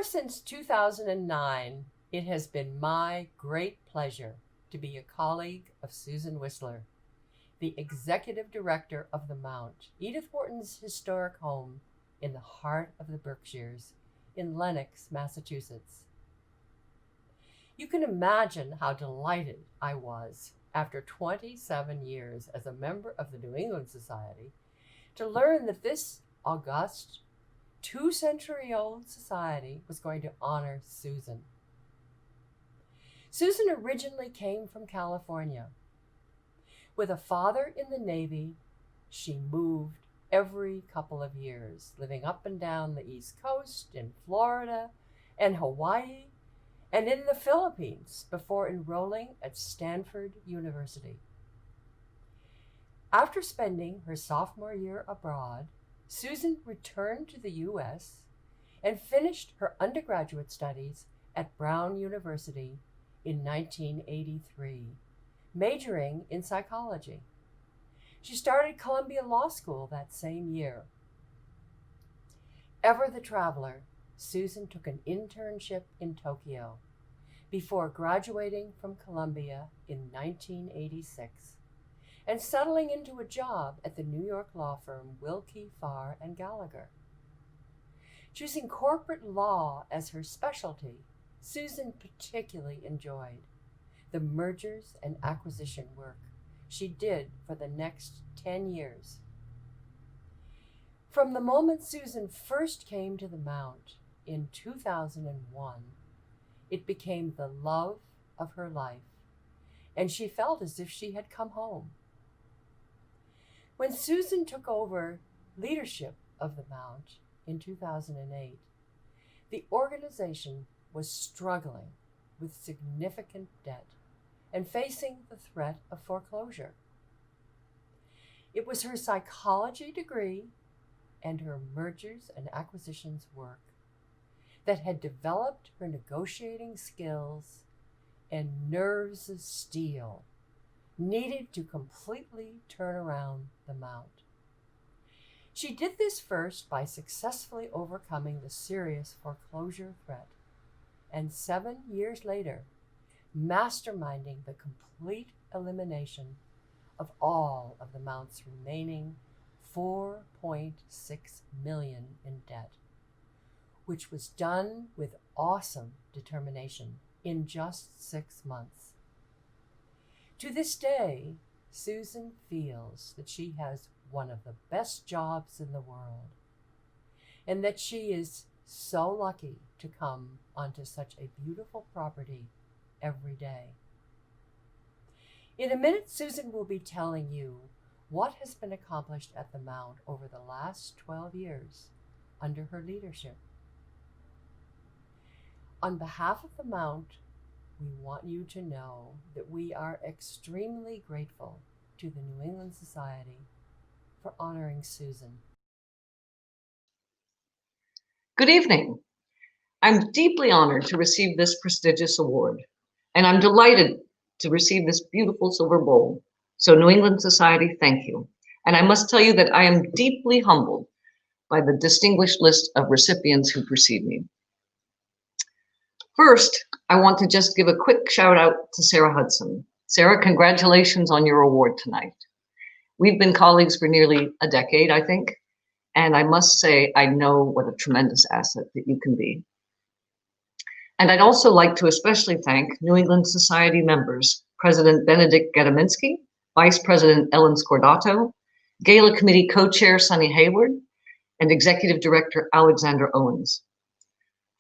since 2009, it has been my great pleasure to be a colleague of Susan Wissler, the executive director of the Mount, Edith Wharton's historic home in the heart of the Berkshires in Lenox, Massachusetts. You can imagine how delighted I was after 27 years as a member of the New England Society to learn that this august, 2-century-old society was going to honor Susan. Susan originally came from California. With a father in the Navy, she moved every couple of years, living up and down the East Coast, in Florida and Hawaii, and in the Philippines before enrolling at Stanford University. After spending her sophomore year abroad, Susan returned to the U.S. and finished her undergraduate studies at Brown University in 1983, majoring in psychology. She started Columbia Law School that same year. Ever the traveler, Susan took an internship in Tokyo before graduating from Columbia in 1986 and settling into a job at the New York law firm Wilkie, Farr and Gallagher. Choosing corporate law as her specialty, Susan particularly enjoyed the mergers and acquisition work she did for the next 10 years. From the moment Susan first came to the Mount in 2001, it became the love of her life, and she felt as if she had come home. When Susan took over leadership of the Mount in 2008, the organization was struggling with significant debt and facing the threat of foreclosure. It was her psychology degree and her mergers and acquisitions work that had developed her negotiating skills and nerves of steel needed to completely turn around the Mount. She did this first by successfully overcoming the serious foreclosure threat, and 7 years later, masterminding the complete elimination of all of the Mount's remaining $4.6 million in debt, which was done with awesome determination in just 6 months. To this day, Susan feels that she has one of the best jobs in the world, and that she is so lucky to come onto such a beautiful property every day. In a minute, Susan will be telling you what has been accomplished at the Mount over the last 12 years under her leadership. On behalf of the Mount, we want you to know that we are extremely grateful to the New England Society for honoring Susan. Good evening. I'm deeply honored to receive this prestigious award, and I'm delighted to receive this beautiful silver bowl. So New England Society, thank you. And I must tell you that I am deeply humbled by the distinguished list of recipients who precede me. First, I want to just give a quick shout out to Sarah Hudson. Sarah, congratulations on your award tonight. We've been colleagues for nearly a decade, I think, and I must say I know what a tremendous asset that you can be. And I'd also like to especially thank New England Society members, President Benedict Gedominski, Vice President Ellen Scordato, Gala Committee Co-Chair Sunny Hayward, and Executive Director Alexander Owens.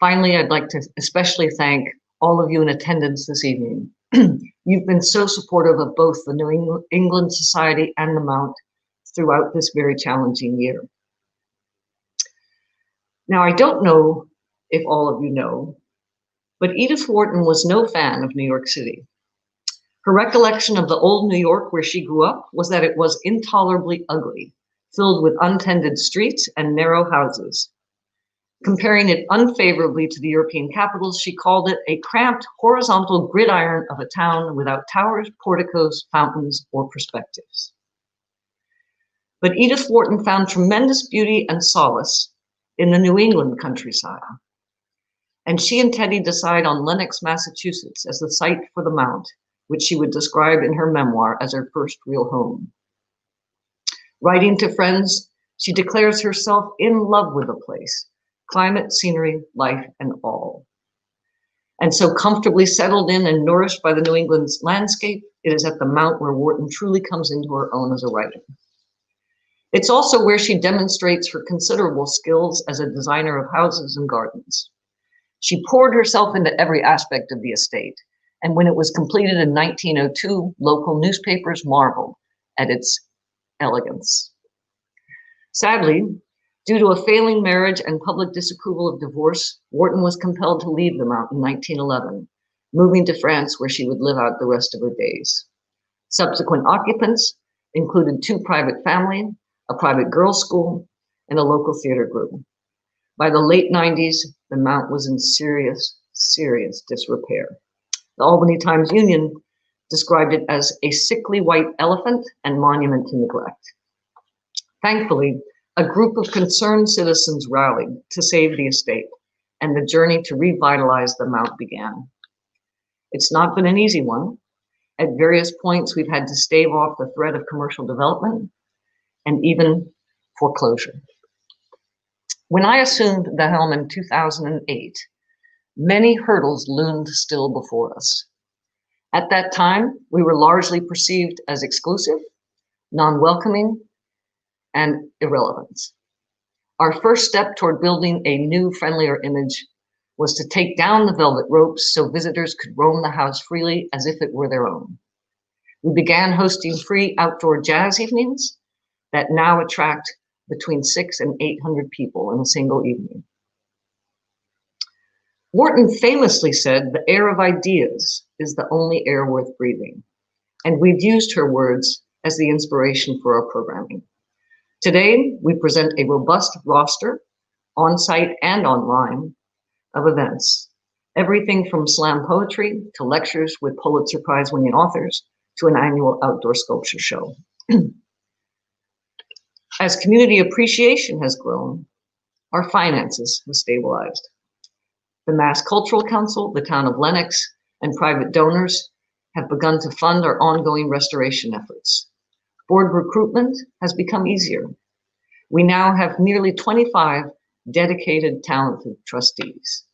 Finally, I'd like to especially thank all of you in attendance this evening. You've been so supportive of both the New England Society and the Mount throughout this very challenging year. Now, I don't know if all of you know, but Edith Wharton was no fan of New York City. Her recollection of the old New York where she grew up was that it was intolerably ugly, filled with untended streets and narrow houses. Comparing it unfavorably to the European capitals, she called it a cramped horizontal gridiron of a town without towers, porticos, fountains, or perspectives. But Edith Wharton found tremendous beauty and solace in the New England countryside. And she and Teddy decide on Lenox, Massachusetts as the site for the mount, which she would describe in her memoir as her first real home. Writing to friends, she declares herself in love with the place, climate, scenery, life, and all. And so comfortably settled in and nourished by the New England's landscape, it is at the Mount where Wharton truly comes into her own as a writer. It's also where she demonstrates her considerable skills as a designer of houses and gardens. She poured herself into every aspect of the estate, and when it was completed in 1902, local newspapers marveled at its elegance. Sadly, due to a failing marriage and public disapproval of divorce, Wharton was compelled to leave the Mount in 1911, moving to France where she would live out the rest of her days. Subsequent occupants included 2 private families, a private girls' school, and a local theater group. By the late 90s, the Mount was in serious, serious disrepair. The Albany Times-Union described it as a sickly white elephant and monument to neglect. Thankfully, a group of concerned citizens rallied to save the estate, and the journey to revitalize the Mount began. It's not been an easy one. At various points, we've had to stave off the threat of commercial development and even foreclosure. When I assumed the helm in 2008, many hurdles loomed still before us. At that time, we were largely perceived as exclusive, non-welcoming, and irrelevant. Our first step toward building a new, friendlier image was to take down the velvet ropes so visitors could roam the house freely as if it were their own. We began hosting free outdoor jazz evenings that now attract between 600 and 800 people in a single evening. Wharton famously said, "The air of ideas is the only air worth breathing." And we've used her words as the inspiration for our programming. Today, we present a robust roster, on-site and online, of events. Everything from slam poetry to lectures with Pulitzer Prize-winning authors to an annual outdoor sculpture show. As community appreciation has grown, our finances have stabilized. The Mass Cultural Council, the town of Lenox, and private donors have begun to fund our ongoing restoration efforts. Board recruitment has become easier. We now have nearly 25 dedicated, talented trustees,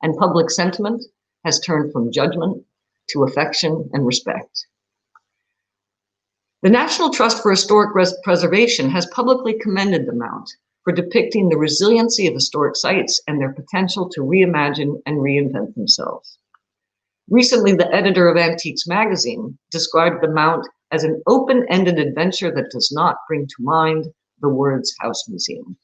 and public sentiment has turned from judgment to affection and respect. The National Trust for Historic Preservation has publicly commended the Mount for depicting the resiliency of historic sites and their potential to reimagine and reinvent themselves. Recently, the editor of Antiques magazine described the Mount as an open-ended adventure that does not bring to mind the words House Museum.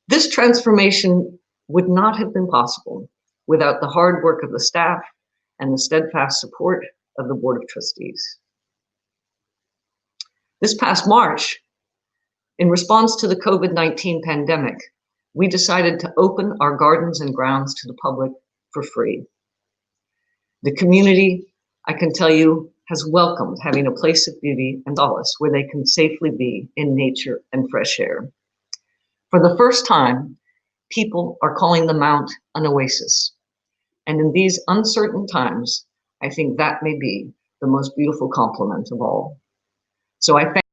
This transformation would not have been possible without the hard work of the staff and the steadfast support of the Board of Trustees. This past March, in response to the COVID-19 pandemic, we decided to open our gardens and grounds to the public for free. The community, I can tell you, has welcomed having a place of beauty and solace where they can safely be in nature and fresh air. For the first time, people are calling the Mount an oasis. And in these uncertain times, I think that may be the most beautiful compliment of all. So I thank